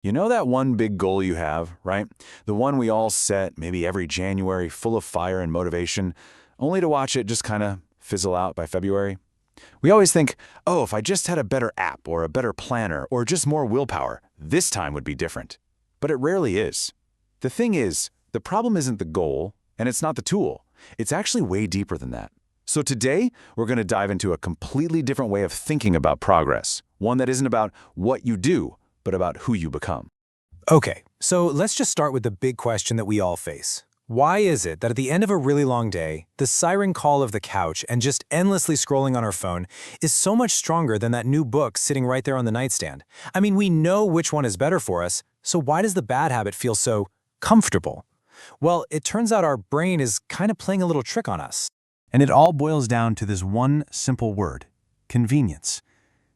You know that one big goal you have, right? The one we all set maybe every January, full of fire and motivation, only to watch it just kind of fizzle out by February? We always think, oh, if I just had a better app or a better planner or just more willpower, this time would be different. But it rarely is. The thing is, the problem isn't the goal, and it's not the tool. It's actually way deeper than that. So today, we're going to dive into a completely different way of thinking about progress, one that isn't about what you do, but about who you become. Okay, so let's just start with the big question that we all face. Why is it that at the end of a really long day, the siren call of the couch and just endlessly scrolling on our phone is so much stronger than that new book sitting right there on the nightstand? I mean, we know which one is better for us, so why does the bad habit feel so comfortable? Well, it turns out our brain is kind of playing a little trick on us. And it all boils down to this one simple word: convenience.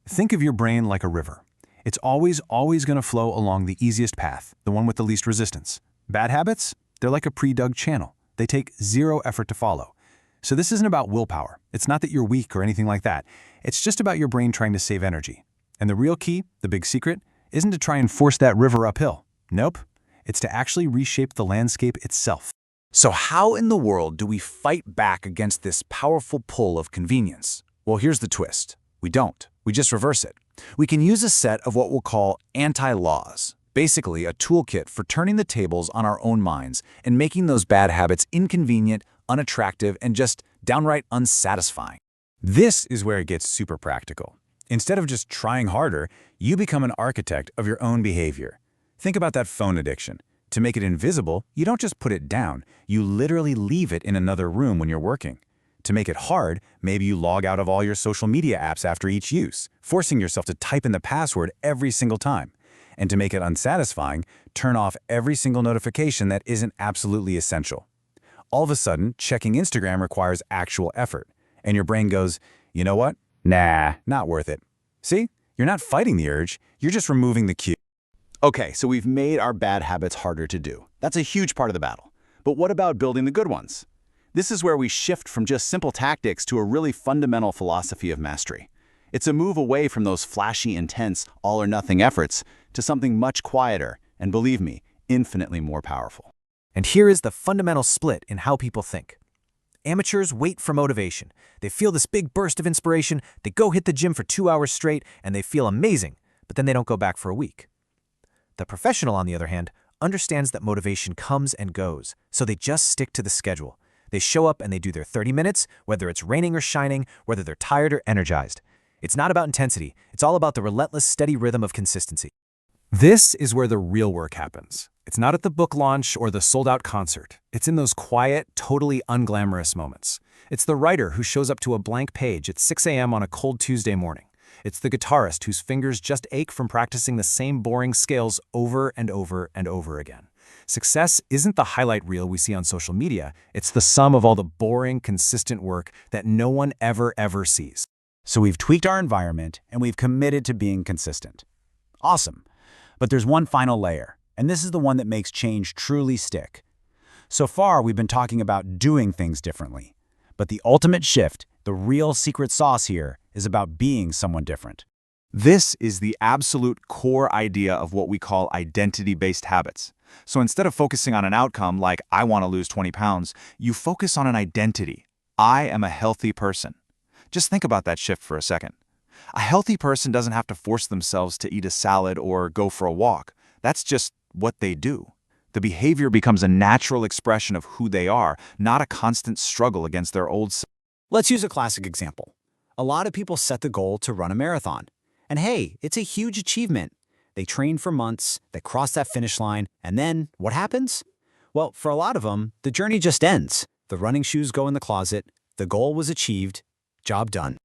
Think of your brain like a river. It's always going to flow along the easiest path, the one with the least resistance. Bad habits? They're like a pre-dug channel. They take zero effort to follow. So this isn't about willpower. It's not that you're weak or anything like that. It's just about your brain trying to save energy. And the real key, the big secret, isn't to try and force that river uphill. Nope. It's to actually reshape the landscape itself. So how in the world do we fight back against this powerful pull of convenience? Well, here's the twist. We don't. We just reverse it. We can use a set of what we'll call anti-laws, basically a toolkit for turning the tables on our own minds and making those bad habits inconvenient, unattractive, and just downright unsatisfying. This is where it gets super practical. Instead of just trying harder, you become an architect of your own behavior. Think about that phone addiction. To make it invisible, you don't just put it down, you literally leave it in another room when you're working. To make it hard, maybe you log out of all your social media apps after each use, forcing yourself to type in the password every single time. And to make it unsatisfying, turn off every single notification that isn't absolutely essential. All of a sudden, checking Instagram requires actual effort, and your brain goes, you know what? Nah, not worth it. See? You're not fighting the urge, you're just removing the cue. Okay, so we've made our bad habits harder to do. That's a huge part of the battle. But what about building the good ones? This is where we shift from just simple tactics to a really fundamental philosophy of mastery. It's a move away from those flashy, intense, all-or-nothing efforts to something much quieter and, believe me, infinitely more powerful. And here is the fundamental split in how people think. Amateurs wait for motivation. They feel this big burst of inspiration, they go hit the gym for 2 hours straight, and they feel amazing, but then they don't go back for a week. The professional, on the other hand, understands that motivation comes and goes, so they just stick to the schedule. They show up and they do their 30 minutes, whether it's raining or shining, whether they're tired or energized. It's not about intensity, it's all about the relentless, steady rhythm of consistency. This is where the real work happens. It's not at the book launch or the sold-out concert. It's in those quiet, totally unglamorous moments. It's the writer who shows up to a blank page at 6 a.m. on a cold Tuesday morning. It's the guitarist whose fingers just ache from practicing the same boring scales over and over and over again. Success isn't the highlight reel we see on social media. It's the sum of all the boring, consistent work that no one ever sees. So we've tweaked our environment and we've committed to being consistent. Awesome. But there's one final layer, and this is the one that makes change truly stick. So far, we've been talking about doing things differently. But the ultimate shift, the real secret sauce here, is about being someone different. This is the absolute core idea of what we call identity-based habits. So instead of focusing on an outcome like, I want to lose 20 pounds, you focus on an identity. I am a healthy person. Just think about that shift for a second. A healthy person doesn't have to force themselves to eat a salad or go for a walk. That's just what they do. The behavior becomes a natural expression of who they are, not a constant struggle against their old self. Let's use a classic example. A lot of people set the goal to run a marathon. And hey, it's a huge achievement. They train for months, they cross that finish line, and then what happens? Well, for a lot of them, the journey just ends. The running shoes go in the closet, the goal was achieved, job done.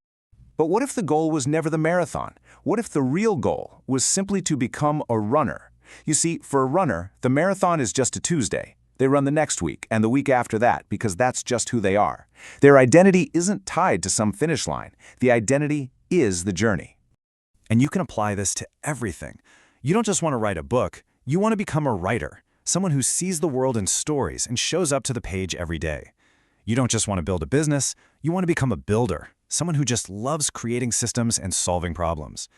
But what if the goal was never the marathon? What if the real goal was simply to become a runner? You see, for a runner, the marathon is just a Tuesday. They run the next week and the week after that because that's just who they are. Their identity isn't tied to some finish line. The identity is the journey. And you can apply this to everything. You don't just want to write a book, you want to become a writer, someone who sees the world in stories and shows up to the page every day. You don't just want to build a business, you want to become a builder, someone who just loves creating systems and solving problems.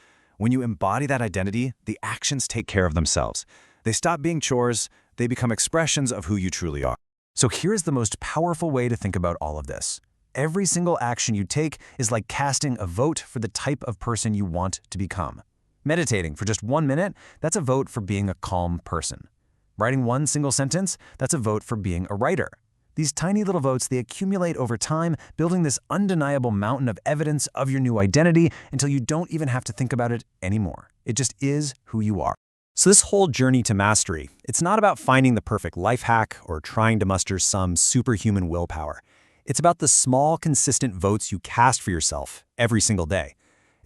When you embody that identity, the actions take care of themselves. They stop being chores, they become expressions of who you truly are. So here's the most powerful way to think about all of this. Every single action you take is like casting a vote for the type of person you want to become. Meditating for just 1 minute, that's a vote for being a calm person. Writing one single sentence, that's a vote for being a writer. These tiny little votes, they accumulate over time, building this undeniable mountain of evidence of your new identity until you don't even have to think about it anymore. It just is who you are. So this whole journey to mastery, it's not about finding the perfect life hack or trying to muster some superhuman willpower. It's about the small, consistent votes you cast for yourself every single day.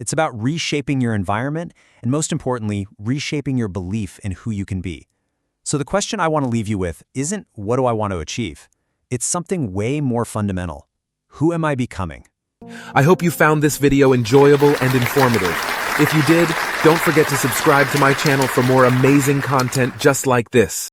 It's about reshaping your environment and, most importantly, reshaping your belief in who you can be. So the question I want to leave you with isn't what do I want to achieve? It's something way more fundamental. Who am I becoming? I hope you found this video enjoyable and informative. If you did, don't forget to subscribe to my channel for more amazing content just like this.